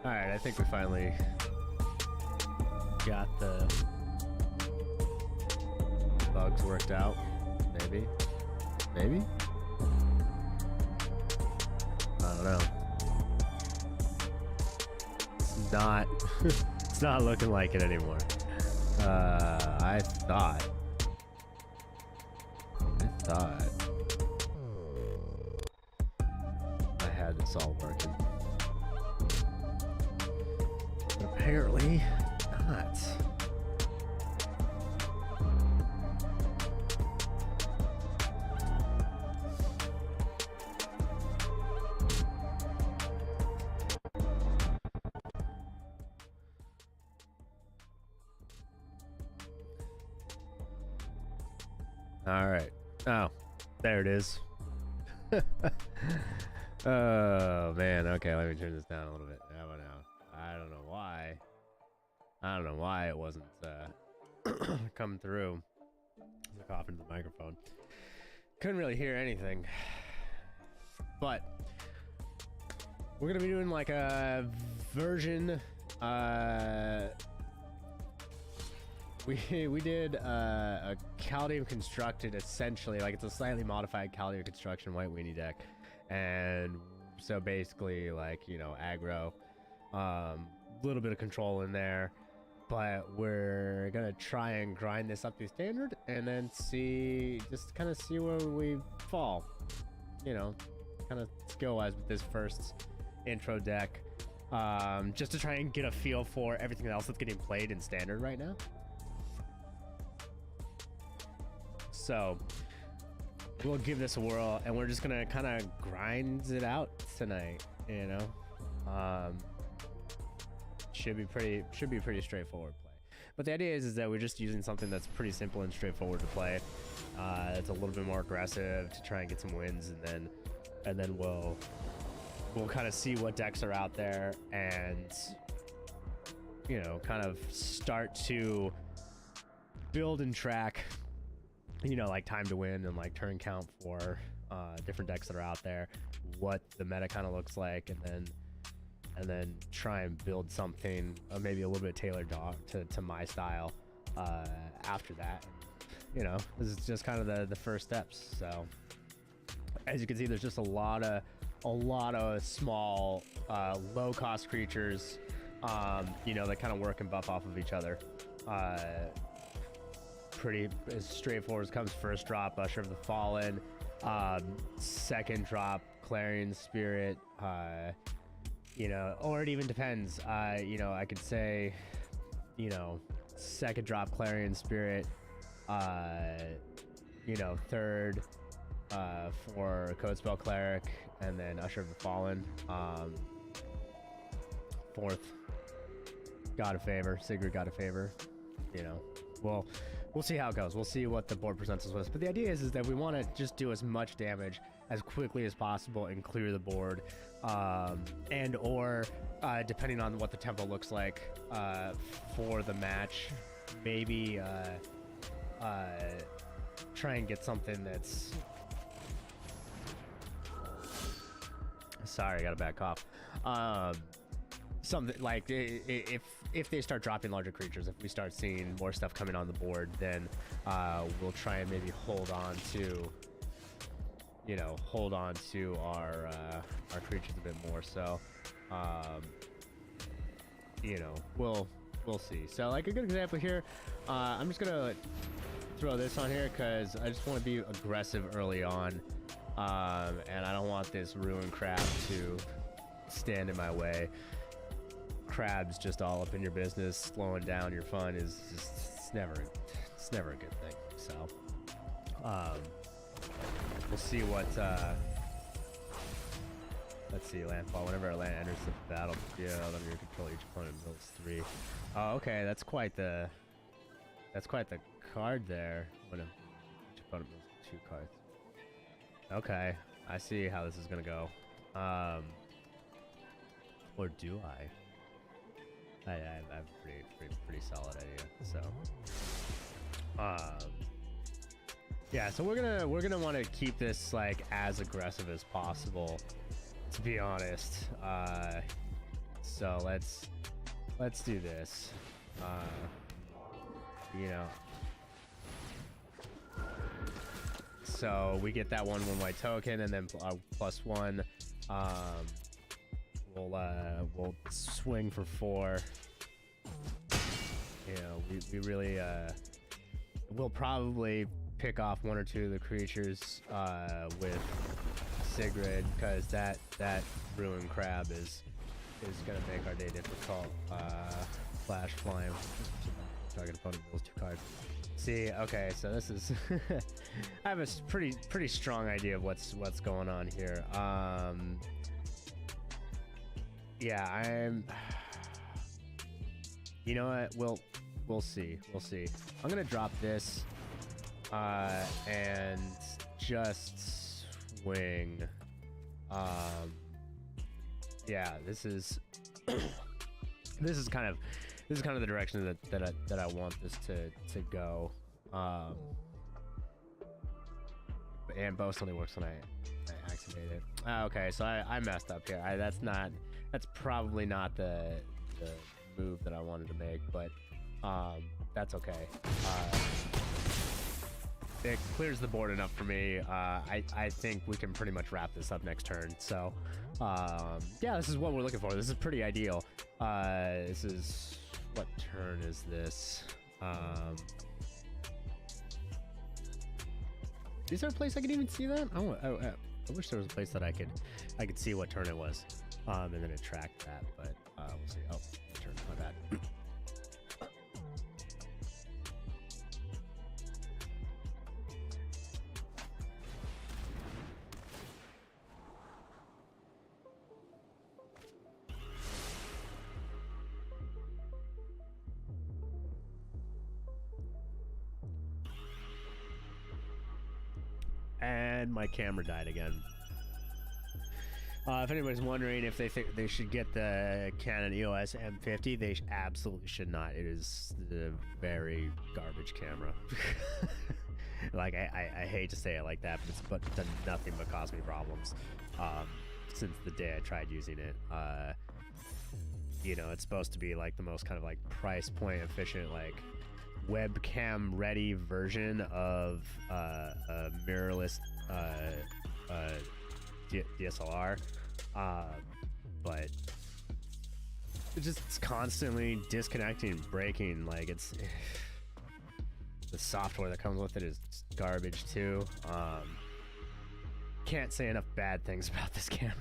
Alright, I think we finally got the bugs worked out. Maybe? Maybe? I don't know. It's not it's not looking like it anymore. I thought I had this all working. But apparently not. All right. Oh, there it is. Oh man. Okay, let me turn this down a little bit. How about now? I don't know why. I don't know why it wasn't coming through. I'm coughing into the microphone. Couldn't really hear anything. But we're gonna be doing like a version. We did a Chaldean constructed, essentially, like it's a slightly modified Chaldean construction white weenie deck, and so basically like, you know, aggro, little bit of control in there, but we're gonna try and grind this up to standard and then see, just kind of see where we fall, you know, kind of skill wise with this first intro deck, just to try and get a feel for everything else that's getting played in standard right now. So we'll give this a whirl, and we're just gonna kind of grind it out tonight, you know. Should be pretty straightforward play. But the idea is that we're just using something that's pretty simple and straightforward to play. It's a little bit more aggressive to try and get some wins, and then we'll kind of see what decks are out there, and you know, kind of start to build and track, you know, like time to win and like turn count for different decks that are out there, what the meta kind of looks like, and then try and build something maybe a little bit tailored to my style after that. You know, this is just kind of the first steps. So as you can see, there's just a lot of small low cost creatures, you know, that kind of work and buff off of each other. Pretty as straightforward as comes. First drop, Usher of the Fallen. Second drop, Clarion Spirit. You know, or it even depends. You know, I could say, you know, second drop, Clarion Spirit. You know, third for Codespell Cleric, and then Usher of the Fallen. Fourth, God of Favor, Sigurd God of Favor. You know, we'll see how it goes. We'll see what the board presents us with. But the idea is that we want to just do as much damage as quickly as possible and clear the board, and or depending on what the tempo looks like for the match, maybe try and get something that's, sorry, I got a bad cough. Something like if they start dropping larger creatures, if we start seeing more stuff coming on the board, then we'll try and maybe hold on to, you know, our creatures a bit more. So you know, we'll see. So like a good example here, I'm just gonna throw this on here because I just want to be aggressive early on, and I don't want this ruin crab to stand in my way. Crabs just all up in your business, slowing down your fun is just, it's never a good thing. So we'll see what let's see. Landfall, whenever a land enters the battlefield under your control, each opponent builds 3. Oh, okay, that's quite the card there. When each opponent builds 2 cards. Okay, I see how this is gonna go. Or do I? I have a pretty solid idea. So, yeah. So we're gonna want to keep this like as aggressive as possible. To be honest, So let's do this. You know. So we get that one white token, and then +1. We'll swing for 4. You know, we really we'll probably pick off 1 or 2 of the creatures with Sigrid, because that ruined crab is gonna make our day difficult. Flash flying. Target opponent deals 2 cards. See, okay, so this is I have a pretty strong idea of what's going on here. Yeah, I'm. You know what? We'll see. We'll see. I'm gonna drop this and just swing. Yeah, this is this is kind of the direction that I want this to go. And boast only works when I activate it. Okay, so I messed up here. That's probably not the move that I wanted to make, but that's okay. It clears the board enough for me. I think we can pretty much wrap this up next turn. So yeah, this is what we're looking for. This is pretty ideal. This is, what turn is this? Is there a place I can even see that? I wish there was a place that I could see what turn it was, and then it tracked that. But we'll see. Oh, turn. My bad. And my camera died again. If anybody's wondering if they think they should get the Canon EOS M50, they absolutely should not. It is the very garbage camera. Like, I hate to say it like that, but it's done nothing but cause me problems since the day I tried using it. You know, it's supposed to be like the most kind of like price point efficient, like webcam ready version of a mirrorless DSLR, but it's constantly disconnecting, breaking. Like, it's the software that comes with it is garbage too. Can't say enough bad things about this camera.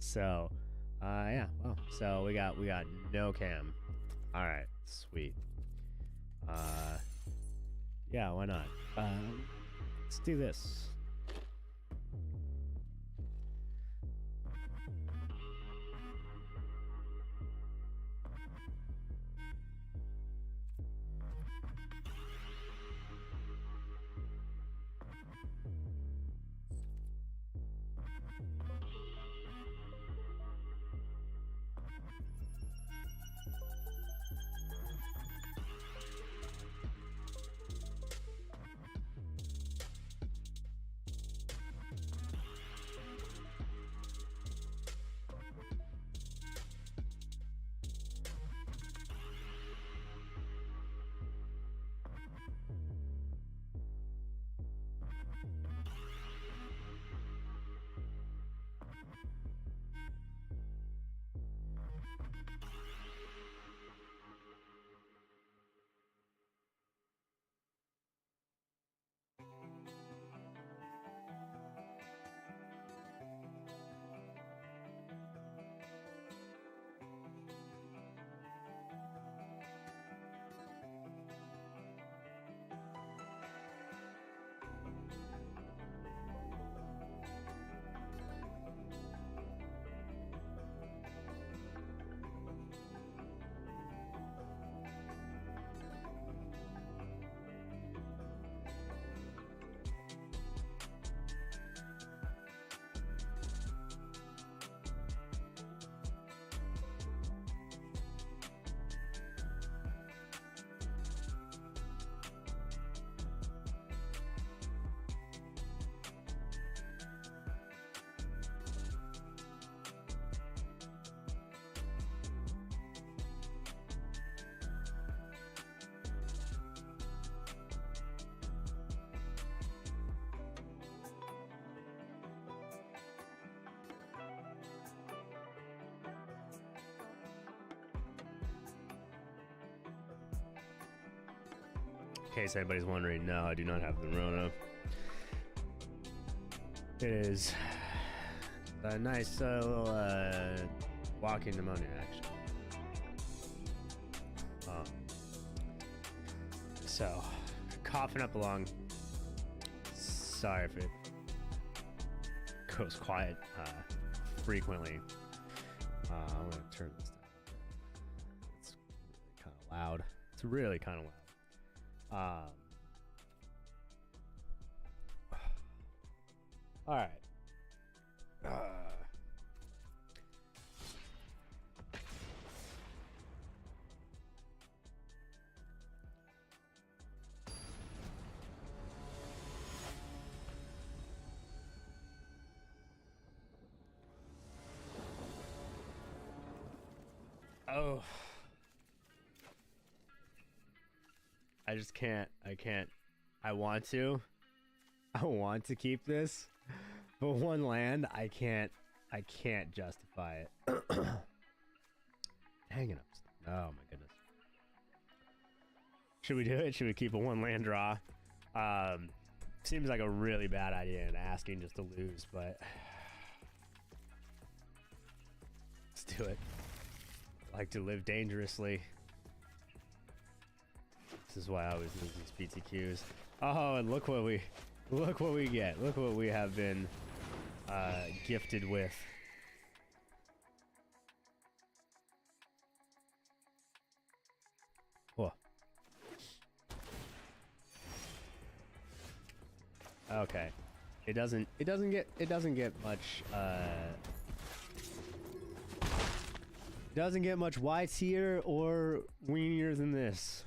So yeah, well, so we got no cam. All right, sweet. Yeah, why not? Let's do this. In case anybody's wondering, no, I do not have the Rona. It is a nice little walking pneumonia, actually. So, coughing up along. Sorry if it goes quiet frequently. I'm gonna turn this down. It's kind of loud. It's really kind of loud. All right. Oh. I just can't. I can't. I want to keep this, but one land, I can't justify it. Hanging up. Oh my goodness. Should we do it? Should we keep a one land draw? Seems like a really bad idea and asking just to lose, but let's do it. I like to live dangerously. This is why I always lose these PTQs. Oh, and look what we get. Look what we have been gifted with. Whoa. Okay. It doesn't get much doesn't get much Y tier or weenier than this.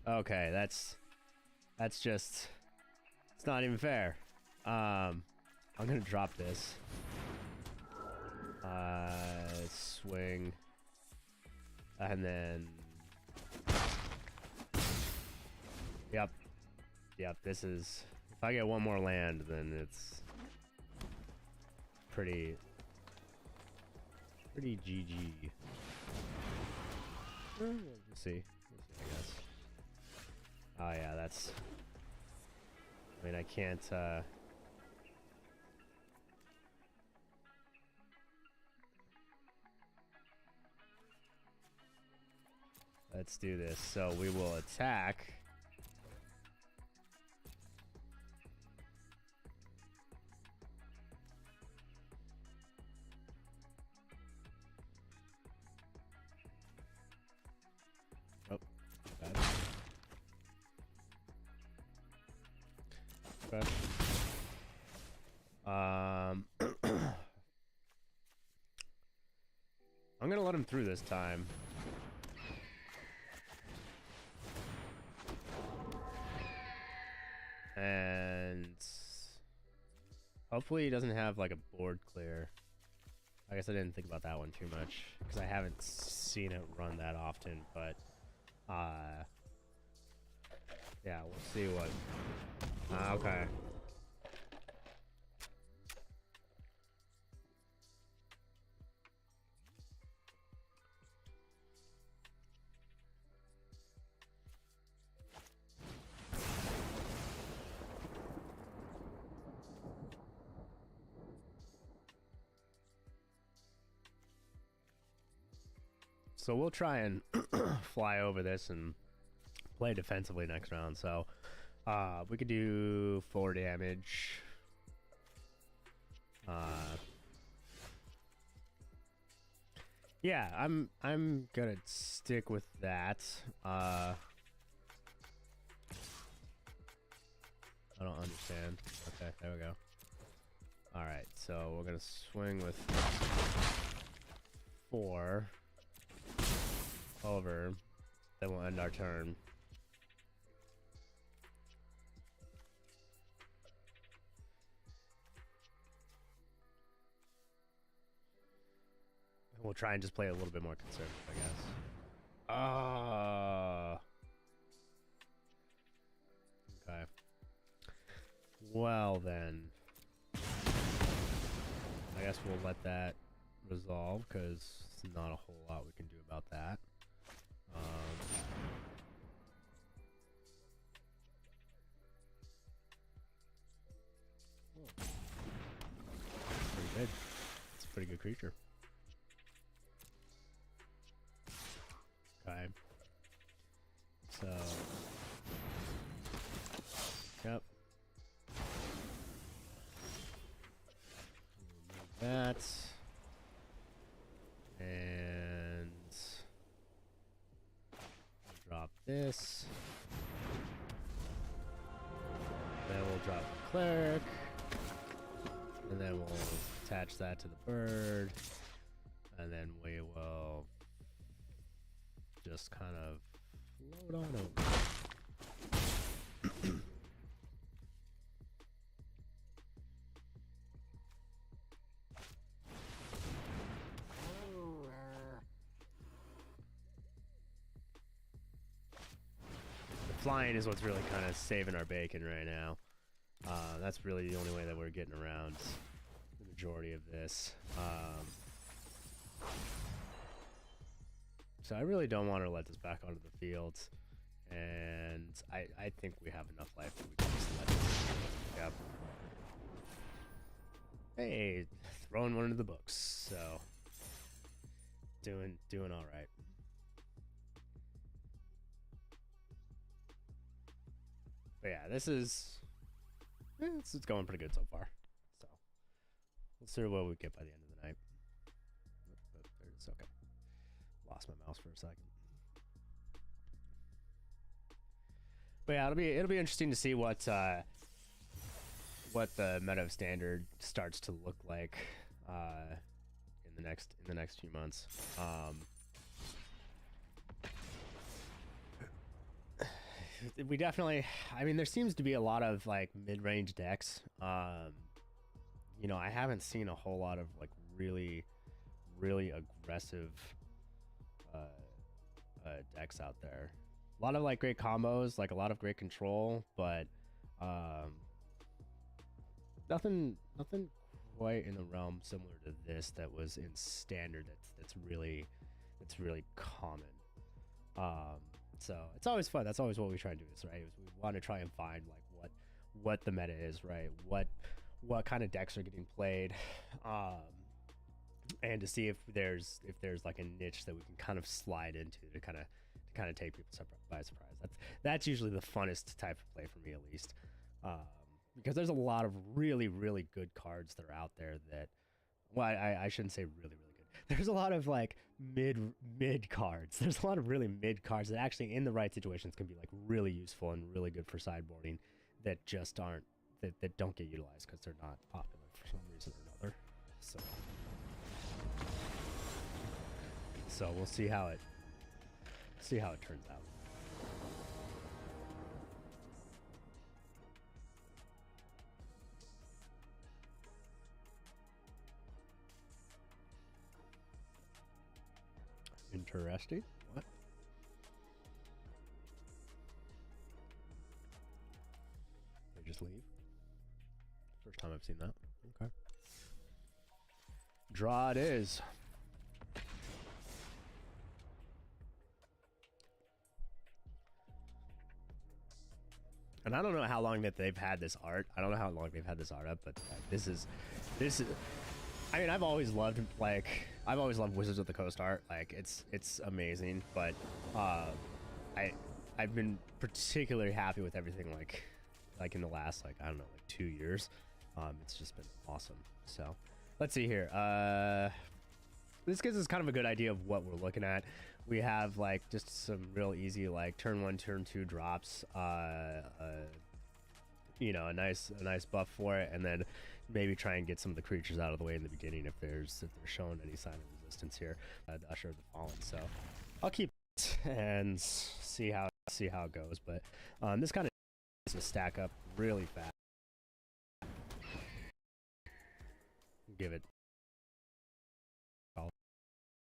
Okay, that's just, it's not even fair. I'm gonna drop this. Swing. And then Yep, this is, if I get one more land, then it's pretty GG. We'll see, I guess. Oh yeah, that's, I mean, I can't, let's do this. So we will attack. Oh, bad. Okay. I'm gonna let him through this time. And hopefully he doesn't have like a board clear. I guess I didn't think about that one too much because I haven't seen it run that often, but yeah, we'll see what. Okay. So we'll try and fly over this and play defensively next round. So we could do 4 damage. Yeah, I'm gonna stick with that. I don't understand. Okay, there we go. All right, so we're gonna swing with 4 over, then we'll end our turn. And we'll try and just play a little bit more conservative, I guess. Okay. Well then. I guess we'll let that resolve because there's not a whole lot we can do about that. Pretty good. It's a pretty good creature. Okay. So. Yep. That. And drop this. Then we'll drop the cleric. And then we'll attach that to the bird. And then we will just kind of load on over. Flying is what's really kind of saving our bacon right now. That's really the only way that we're getting around the majority of this. So I really don't want to let this back onto the field. And I think we have enough life that we can just let it. Yep. Hey, throwing one into the books. So doing all right. But yeah, this is it's going pretty good so far. So we'll see what we get by the end of the night. It's okay. Lost my mouse for a second. But yeah, it'll be interesting to see what the meta of standard starts to look like in the next few months. We definitely, I mean, there seems to be a lot of like mid-range decks. You know, I haven't seen a whole lot of like really aggressive decks out there. A lot of like great combos, like a lot of great control, but nothing quite in the realm similar to this that was in standard that's really common. So it's always fun. That's always what we try to do, is right? We want to try and find like what the meta is, right? What kind of decks are getting played, and to see if there's like a niche that we can kind of slide into to kind of take people by surprise. That's usually the funnest type of play for me, at least, because there's a lot of really good cards that are out there that, well, I shouldn't say really good. There's a lot of like mid cards. There's a lot of really mid cards that actually in the right situations can be like really useful and really good for sideboarding, that just aren't, that don't get utilized because they're not popular for some reason or another. So we'll see how it turns out. Interesting. What? They just leave? First time I've seen that. Okay. Draw it is. And I don't know how long that they've had this art. I don't know how long they've had this art up, but this is. I mean, I've always loved Wizards of the Coast art. Like it's amazing, but I've been particularly happy with everything like in the last, like, I don't know, like 2 years. It's just been awesome. So let's see here. This gives us kind of a good idea of what we're looking at. We have like just some real easy like turn 1, turn 2 drops. You know, a nice buff for it, and then maybe try and get some of the creatures out of the way in the beginning if they're showing any sign of resistance here. Usher of the Fallen. So I'll keep it and see how it goes. But this kind of is to stack up really fast. Give it